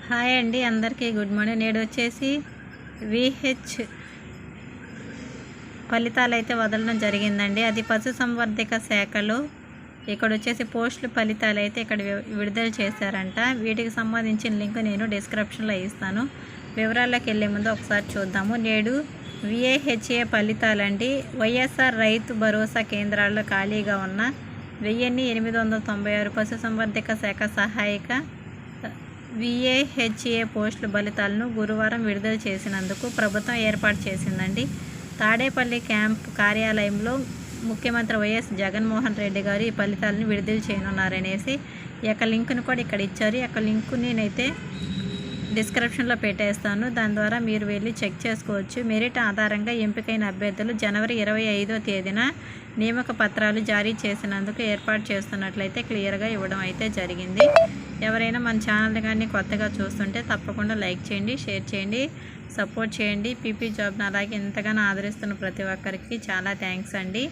Hi అండి, అందరికీ good morning. నేడు వచ్చేసి విహెచ్ ఫలితాలు అయితే వదలడం జరిగిందండి. అది పశుసంవర్ధక శాఖలో ఇక్కడ వచ్చేసి పోస్టుల ఫలితాలు అయితే ఇక్కడ విడుదల చేశారంట. వీటికి సంబంధించిన లింక్ నేను డిస్క్రిప్షన్లో ఇస్తాను. వివరాల్లోకి వెళ్ళే ముందు ఒకసారి చూద్దాము. నేడు విఏహెచ్ఏ ఫలితాలండి. వైఎస్ఆర్ రైతు భరోసా కేంద్రాల్లో ఖాళీగా ఉన్న 1896 పశుసంవర్ధక శాఖ సహాయక విఏహెచ్ఏ పోస్టుల ఫలితాలను గురువారం విడుదల చేసినందుకు ప్రభుత్వం ఏర్పాటు చేసిందండి. తాడేపల్లి క్యాంప్ కార్యాలయంలో ముఖ్యమంత్రి వైఎస్ జగన్మోహన్ రెడ్డి గారు ఈ ఫలితాలను విడుదల చేయనున్నారనేసి ఈ యొక్క లింక్ను కూడా ఇక్కడ ఇచ్చారు. ఈ యొక్క లింకు నేనైతే డిస్క్రిప్షన్లో పెట్టేస్తాను. దాని ద్వారా మీరు వెళ్ళి చెక్ చేసుకోవచ్చు. మెరిట్ ఆధారంగా ఎంపికైన అభ్యర్థులు జనవరి 25వ తేదీన నియామక పత్రాలు జారీ చేసినందుకు ఏర్పాటు చేస్తున్నట్లయితే క్లియర్గా ఇవ్వడం అయితే జరిగింది. ఎవరైనా మన ఛానల్ కానీ కొత్తగా చూస్తుంటే తప్పకుండా లైక్ చేయండి, షేర్ చేయండి, సపోర్ట్ చేయండి. పీపీ జాబ్ని అలాగే ఎంతగానో ఆదరిస్తున్న ప్రతి ఒక్కరికి చాలా థ్యాంక్స్ అండి.